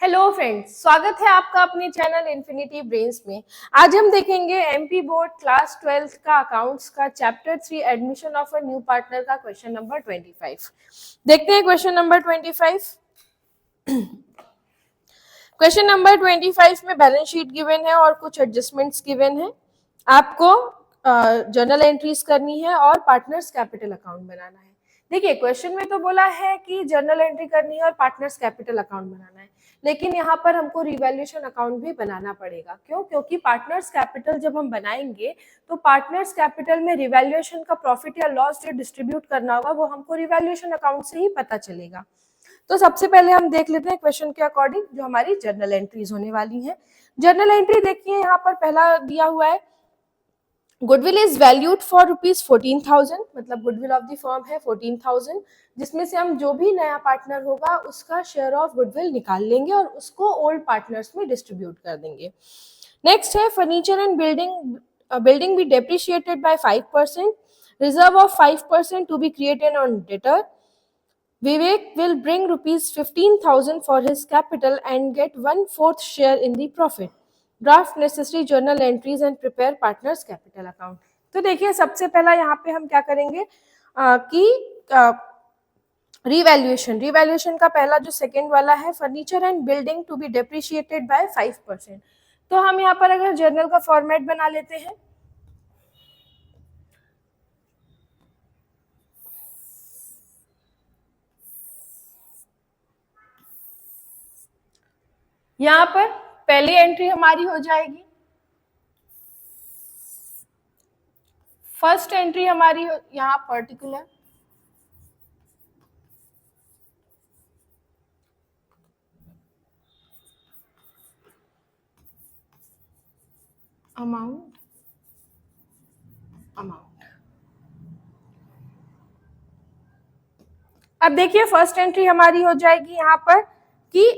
Hello friends, स्वागत है आपका अपने चैनल इन्फिनिटी ब्रेन्स में। आज हम देखेंगे एमपी बोर्ड क्लास 12 का अकाउंट्स का chapter 3 admission of a new partner का क्वेश्चन नंबर 25। देखते हैं क्वेश्चन नंबर 25। क्वेश्चन नंबर 25 में बैलेंस शीट गिवन है और कुछ एडजस्टमेंट्स गिवन है। आपको जर्नल एंट्रीज करनी है और पार्टनर्स कैपिटल अकाउंट बनाना है। देखिए, क्वेश्चन में तो बोला है कि जर्नल एंट्री करनी है और पार्टनर्स कैपिटल अकाउंट बनाना है, लेकिन यहाँ पर हमको रिवैल्यूएशन अकाउंट भी बनाना पड़ेगा। क्यों? क्योंकि पार्टनर्स कैपिटल जब हम बनाएंगे तो पार्टनर्स कैपिटल में रिवैल्यूएशन का प्रॉफिट या लॉस जो डिस्ट्रीब्यूट करना होगा वो हमको रिवैल्यूएशन अकाउंट से ही पता चलेगा। तो सबसे पहले हम देख लेते हैं क्वेश्चन के अकॉर्डिंग जो हमारी जर्नल एंट्रीज होने वाली हैं। जर्नल एंट्री देखिए, यहाँ पर पहला दिया हुआ है गुडविल इज वैल्यूड फॉर ₹14,000, मतलब गुडविल ऑफ द फर्म है 14,000, जिसमें से हम जो भी नया पार्टनर होगा उसका शेयर ऑफ गुडविल निकाल लेंगे और उसको ओल्ड पार्टनर्स में डिस्ट्रीब्यूट कर देंगे। नेक्स्ट है furniture and building be depreciated by 5%, reserve of 5% to be created on debtor. Vivek will bring ₹15,000 for his capital and get 1/4 share in the profit. Draft necessary journal entries and prepare partners capital account. तो देखिए, सबसे पहला यहाँ पे हम क्या करेंगे कि रिवैल्यूएशन का पहला जो सेकेंड वाला है furniture and building to be depreciated by 5%। तो हम यहाँ पर अगर जर्नल का फॉर्मेट बना लेते हैं, यहाँ पर पहली एंट्री हमारी हो जाएगी, फर्स्ट एंट्री हमारी यहाँ पर्टिकुलर अमाउंट। अब देखिए, फर्स्ट एंट्री हमारी हो जाएगी यहाँ पर कि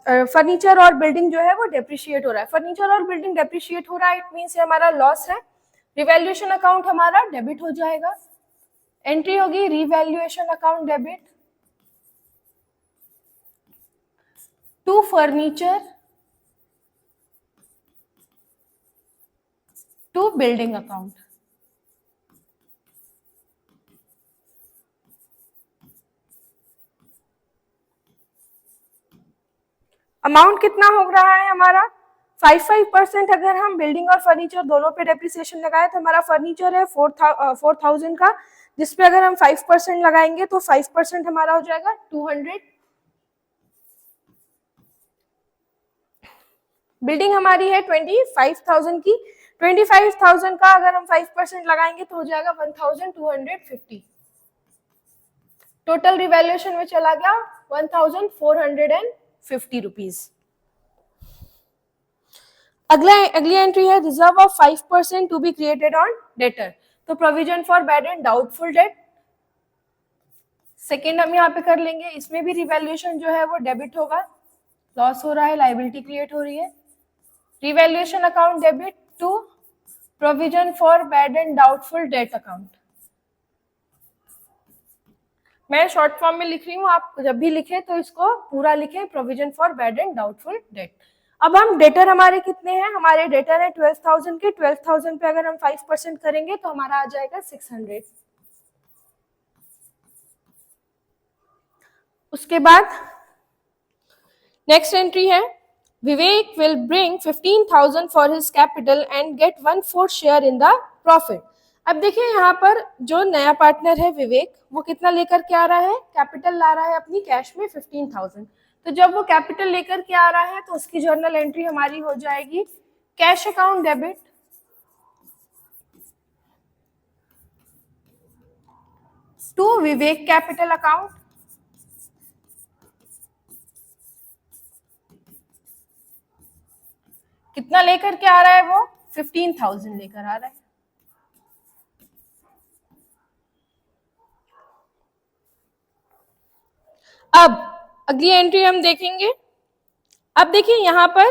फर्नीचर और बिल्डिंग जो है वो डेप्रिशिएट हो रहा है। फर्नीचर और बिल्डिंग डेप्रिशिएट हो रहा है, इट मींस हमारा लॉस है। रिवैल्यूएशन अकाउंट हमारा डेबिट हो जाएगा। एंट्री होगी revaluation account debit to furniture to building account. Amount कितना हो रहा है हमारा 5% अगर हम बिल्डिंग और फर्नीचर दोनों पे डेप्रिसिएशन लगाए तो हमारा फर्नीचर है 4,000 का, जिसपे अगर हम 5% लगाएंगे तो 5% हमारा हो जाएगा 200। बिल्डिंग हमारी है 25,000 की, 25,000 का अगर हम 5% लगाएंगे तो हो जाएगा 1,250। टोटल रिवैल्यूएशन में चला गया 1,450 रुपीज। अगली एंट्री है reserve of 5% to be created on debtor. तो provision for bad and doubtful debt second हम यहाँ पे कर लेंगे। इसमें भी रिवैल्यूएशन जो है वो डेबिट होगा, लॉस हो रहा है, लायबिलिटी क्रिएट हो रही है। Revaluation account debit to provision for bad and doubtful debt account. मैं शॉर्ट फॉर्म में लिख रही हूँ, आप जब भी लिखें तो इसको पूरा लिखें, provision for bad and doubtful date. अब हम डेटर हमारे कितने हैं, हमारे डेटर है 12,000 के। 12,000 पे अगर हम 5% करेंगे तो हमारा आ जाएगा 600। उसके बाद नेक्स्ट एंट्री है Vivek will bring 15,000 for his capital and get 1/4 share in the profit. अब देखिए, यहाँ पर जो नया पार्टनर है विवेक, वो कितना लेकर के आ रहा है, कैपिटल ला रहा है अपनी कैश में 15,000। तो जब वो कैपिटल लेकर के आ रहा है तो उसकी जर्नल एंट्री हमारी हो जाएगी cash account debit to Vivek capital account. कितना लेकर के आ रहा है वो, 15,000 लेकर आ रहा है। अब अगली एंट्री हम देखेंगे। अब देखिए, यहाँ पर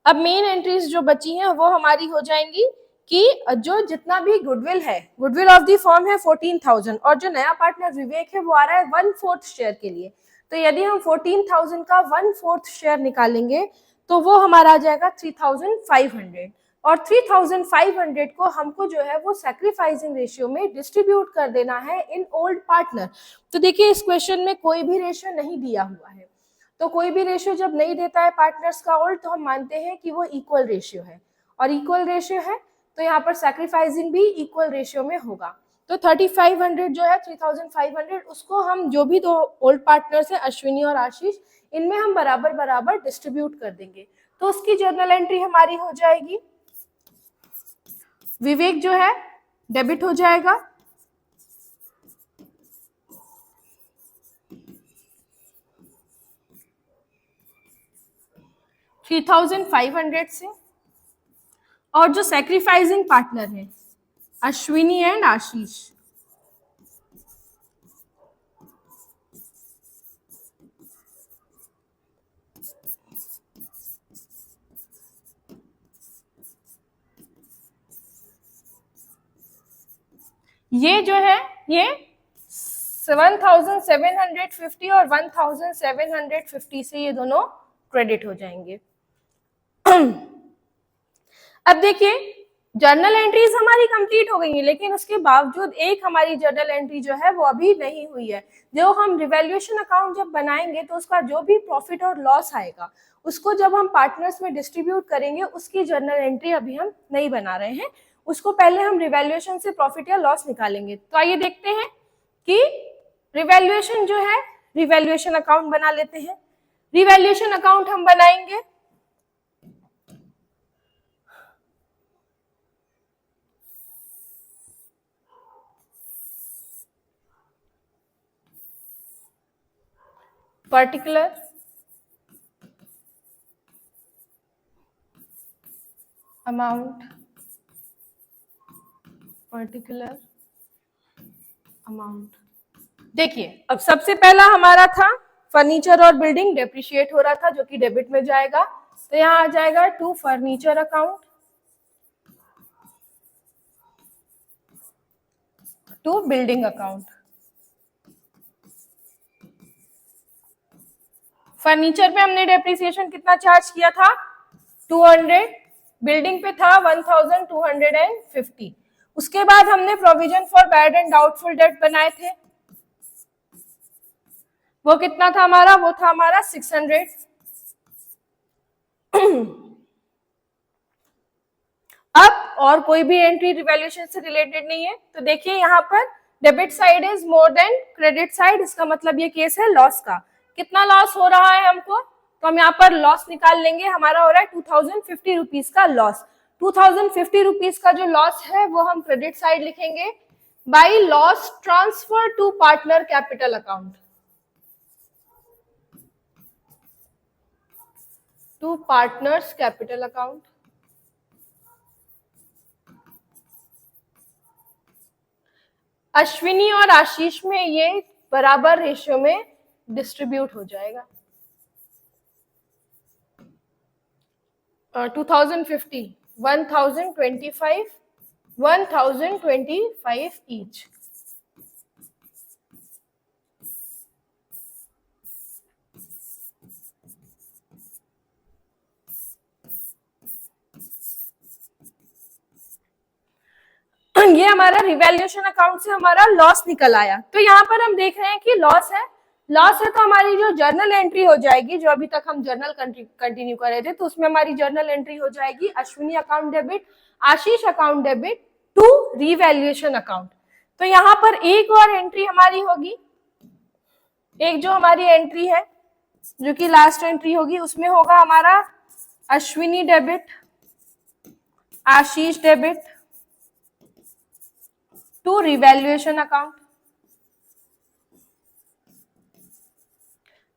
अब मेन एंट्रीज जो बची हैं वो हमारी हो जाएंगी कि जो जितना भी गुडविल है, गुडविल ऑफ द फर्म है 14,000 और जो नया पार्टनर विवेक है वो आ रहा है 1/4 शेयर के लिए। तो यदि हम 14,000 का 1/4 शेयर निकालेंगे तो वो हमारा आ जाएगा 3,500, और 3,500 को हमको जो है वो सैक्रिफाइसिंग रेशियो में डिस्ट्रीब्यूट कर देना है इन ओल्ड पार्टनर। तो देखिए इस क्वेश्चन में कोई भी रेशियो नहीं दिया हुआ है, तो कोई भी रेशियो जब नहीं देता है पार्टनर्स का ओल्ड तो हम मानते हैं कि वो इक्वल रेशियो है, और इक्वल रेशियो है तो यहाँ पर सैक्रिफाइसिंग भी इक्वल रेशियो में होगा। तो 3,500 जो है 3,500 उसको हम जो भी दो ओल्ड पार्टनर्स है अश्विनी और आशीष, इनमें हम बराबर बराबर डिस्ट्रीब्यूट कर देंगे। तो उसकी जर्नल एंट्री हमारी हो जाएगी, विवेक जो है डेबिट हो जाएगा, $3,500 से, और जो सैक्रिफाइसिंग पार्टनर है अश्विनी एंड आशीष, ये जो है ये 1,750 और 1,750 से ये दोनों क्रेडिट हो जाएंगे। अब देखिए जर्नल एंट्रीज हमारी कंप्लीट हो गई है, लेकिन उसके बावजूद एक हमारी जर्नल एंट्री जो है वो अभी नहीं हुई है। जो हम रिवैल्यूएशन अकाउंट जब बनाएंगे तो उसका जो भी प्रॉफिट और लॉस आएगा उसको जब हम पार्टनर्स में डिस्ट्रीब्यूट करेंगे, उसकी जर्नल एंट्री अभी हम नहीं बना रहे हैं, उसको पहले हम रिवैल्यूएशन से प्रॉफिट या लॉस निकालेंगे। तो आइए देखते हैं कि रिवैल्यूएशन जो है, रिवैल्यूएशन अकाउंट बना लेते हैं। रिवैल्यूएशन अकाउंट हम बनाएंगे, पर्टिकुलर अमाउंट, पर्टिकुलर अमाउंट। देखिए अब सबसे पहला हमारा था फर्नीचर और बिल्डिंग डेप्रिशिएट हो रहा था जो कि डेबिट में जाएगा, तो यहाँ आ जाएगा to furniture account, to building account. Furniture पे हमने डेप्रिसिएशन कितना चार्ज किया था 200, बिल्डिंग पे था 1,250। उसके बाद हमने provision for bad and doubtful date बनाए थे, वो कितना था हमारा, वो था हमारा 600। अब और कोई भी एंट्री रिवैल्यूएशन से रिलेटेड नहीं है, तो देखिए यहाँ पर debit side is more than credit side, इसका मतलब ये केस है लॉस का। कितना लॉस हो रहा है हमको, तो हम यहाँ पर लॉस निकाल लेंगे, हमारा हो रहा है 2,050 रुपीज का लॉस। 2,050 रुपीज का जो लॉस है वो हम क्रेडिट साइड लिखेंगे by loss transfer to partner capital account, to partners capital account. Ashwini और आशीष में ये बराबर रेशियो में डिस्ट्रीब्यूट हो जाएगा। 2050, 1,025, 1,025 ईच। ये हमारा रिवैल्यूएशन अकाउंट से हमारा लॉस निकल आया। तो यहाँ पर हम देख रहे हैं कि लॉस है, लॉस है तो हमारी जो जर्नल एंट्री हो जाएगी, जो अभी तक हम जर्नल कंटिन्यू कर रहे थे, तो उसमें हमारी जर्नल एंट्री हो जाएगी Ashwini account debit, Ashish account debit to revaluation account. तो यहाँ पर एक और एंट्री हमारी होगी, एक जो हमारी एंट्री है जो कि लास्ट एंट्री होगी, उसमें होगा हमारा Ashwini debit, Ashish debit to revaluation account.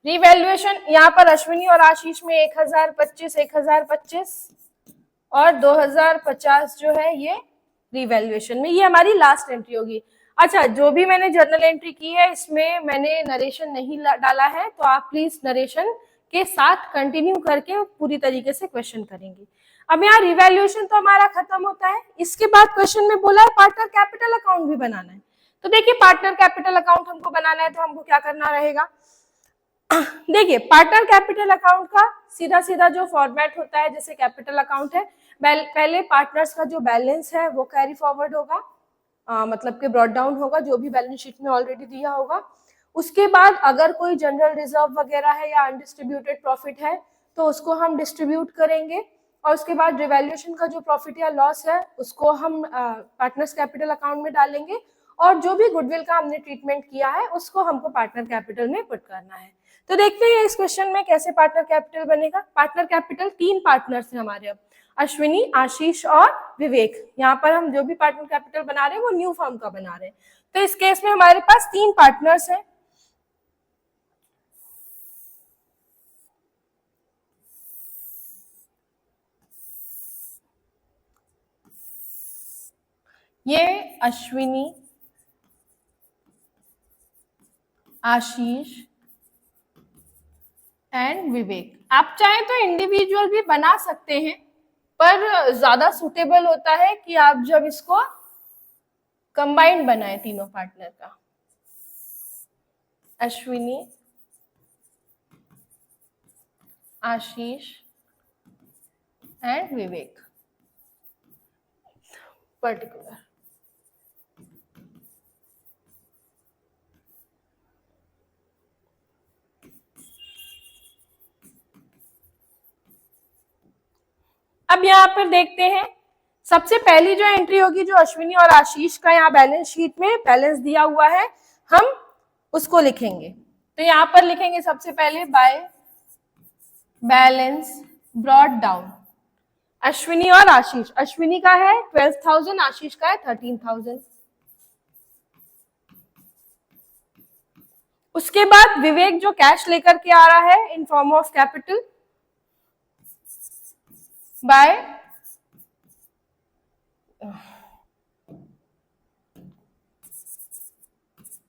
Revaluation यहाँ पर अश्विनी और आशीष में 1,025, 1,025 और 2,050 जो है ये रिवैल्यूएशन में, ये हमारी लास्ट एंट्री होगी। अच्छा, जो भी मैंने जर्नल एंट्री की है इसमें मैंने नरेशन नहीं डाला है, तो आप प्लीज नरेशन के साथ कंटिन्यू करके पूरी तरीके से क्वेश्चन करेंगे। अब यहाँ रिवैल्यूएशन तो हमारा खत्म होता है, इसके बाद क्वेश्चन में बोला है पार्टनर कैपिटल अकाउंट भी बनाना है। तो देखिए पार्टनर कैपिटल अकाउंट हमको बनाना है तो हमको क्या करना रहेगा, देखिए पार्टनर कैपिटल अकाउंट का सीधा सीधा जो फॉर्मेट होता है, जैसे कैपिटल अकाउंट है, पहले पार्टनर्स का जो बैलेंस है वो कैरी फॉरवर्ड होगा, मतलब कि ब्रॉट डाउन होगा जो भी बैलेंस शीट में ऑलरेडी दिया होगा। उसके बाद अगर कोई जनरल रिजर्व वगैरह है या अनडिस्ट्रीब्यूटेड प्रॉफिट है तो उसको हम डिस्ट्रीब्यूट करेंगे, और उसके बाद रिवैल्यूएशन का जो प्रॉफिट या लॉस है उसको हम पार्टनर्स कैपिटल अकाउंट में डालेंगे, और जो भी गुडविल का हमने ट्रीटमेंट किया है उसको हमको पार्टनर कैपिटल में पुट करना है। तो देखते हैं इस क्वेश्चन में कैसे पार्टनर कैपिटल बनेगा। पार्टनर कैपिटल 3 पार्टनर्स हैं हमारे, अब अश्विनी, आशीष और विवेक। यहाँ पर हम जो भी पार्टनर कैपिटल बना रहे हैं वो न्यू फर्म का बना रहे हैं। तो इस केस में हमारे पास 3 पार्टनर्स हैं। ये अश्विनी, आशीष एंड विवेक। आप चाहें तो इंडिविजुअल भी बना सकते हैं, पर ज्यादा सुटेबल होता है कि आप जब इसको कंबाइंड बनाए तीनों पार्टनर का, अश्विनी, आशीष एंड विवेक पर्टिकुलर। अब यहाँ पर देखते हैं, सबसे पहली जो एंट्री होगी जो अश्विनी और आशीष का यहाँ बैलेंस शीट में बैलेंस दिया हुआ है, हम उसको लिखेंगे। तो यहाँ पर लिखेंगे सबसे पहले by balance brought down, Ashwini और आशीष। अश्विनी का है 12,000, आशीष का है 13,000। उसके बाद विवेक जो कैश लेकर के आ रहा है in form of capital, by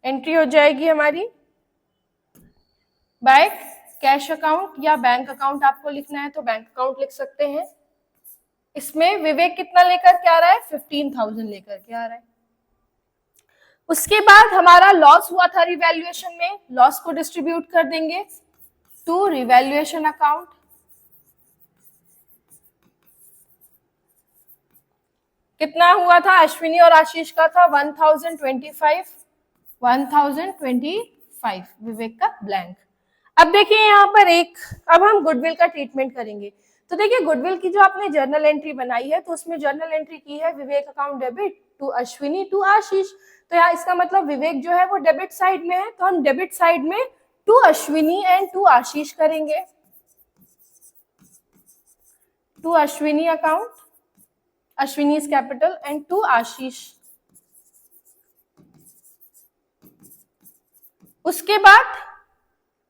entry हो जाएगी हमारी बाय कैश अकाउंट, या बैंक अकाउंट आपको लिखना है तो बैंक अकाउंट लिख सकते हैं। इसमें विवेक कितना लेकर के आ रहा है, 15,000 लेकर के आ रहा है। उसके बाद हमारा लॉस हुआ था रिवैल्यूएशन में, लॉस को डिस्ट्रीब्यूट कर देंगे टू रिवैल्यूएशन अकाउंट। कितना हुआ था, अश्विनी और आशीष का था 1025, विवेक का ब्लैंक। अब देखिए यहाँ पर अब हम गुडविल का ट्रीटमेंट करेंगे। तो देखिए गुडविल की जो आपने जर्नल एंट्री बनाई है तो उसमें जर्नल एंट्री की है Vivek account debit to Ashwini to Ashish. तो यहाँ इसका मतलब विवेक जो है वो डेबिट साइड में है, तो हम डेबिट साइड में to Ashwini and to Ashish करेंगे, to Ashwini account, Ashwini's capital and to Ashish. उसके बाद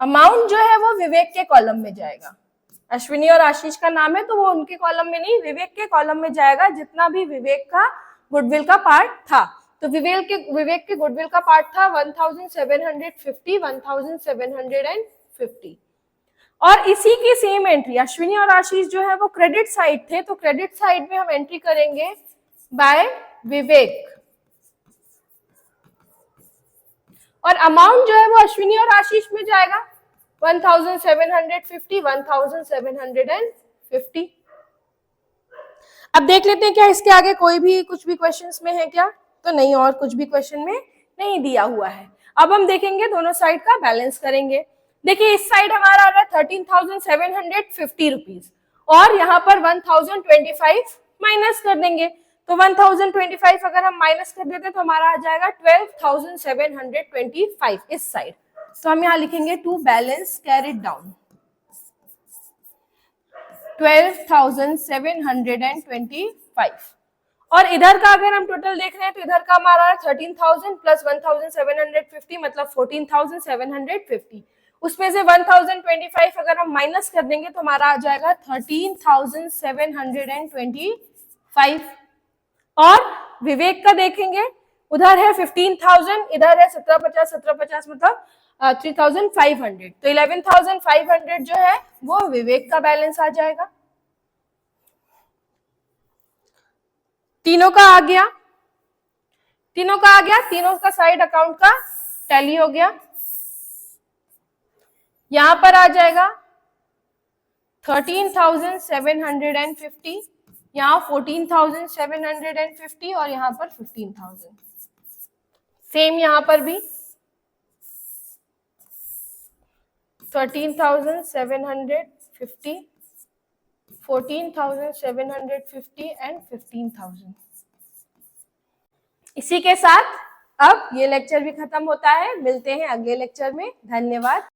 अमाउंट जो है वो विवेक के कॉलम में जाएगा। अश्विनी और आशीष का नाम है तो वो उनके कॉलम में नहीं, विवेक के कॉलम में जाएगा, जितना भी विवेक का गुडविल का पार्ट था। तो विवेक के गुडविल का पार्ट था 1750, और इसी की सेम एंट्री अश्विनी और आशीष जो है वो क्रेडिट साइड थे, तो क्रेडिट साइड में हम एंट्री करेंगे बाय विवेक, और अमाउंट जो है वो अश्विनी और आशीष में जाएगा 1750। अब देख लेते हैं क्या इसके आगे कोई भी कुछ भी क्वेश्चंस में है क्या, तो नहीं, और कुछ भी क्वेश्चन में नहीं दिया हुआ है। अब हम देखेंगे दोनों साइड का बैलेंस करेंगे। देखिए इस साइड हमारा आ रहा है 13,750 रुपीज, और यहाँ पर 1025 माइनस कर देंगे, तो 1025 अगर हम माइनस कर देते तो हमारा आ जाएगा 12,725 इस साइड। तो हम यहाँ लिखेंगे टू बैलेंस कैरिड डाउन 12,725, और इधर का अगर हम टोटल देख रहे हैं तो इधर का हमारा 13,000 प्लस 1,750 मतलब 14,750। उसमें से 1,025 अगर हम माइनस कर देंगे तो हमारा आ जाएगा 13,725। और विवेक का देखेंगे, उधर है 15,000, इधर है 1750 मतलब 3,500, तो 11,500 जो है वो विवेक का बैलेंस आ जाएगा। तीनों का आ गया, तीनों का साइड अकाउंट का टैली हो गया। यहां पर आ जाएगा 13,750, यहाँ 14,750 और यहाँ पर 15,000। सेम यहाँ पर भी 13,750, 14,750 एंड 15,000। इसी के साथ अब ये लेक्चर भी खत्म होता है। मिलते हैं अगले लेक्चर में। धन्यवाद।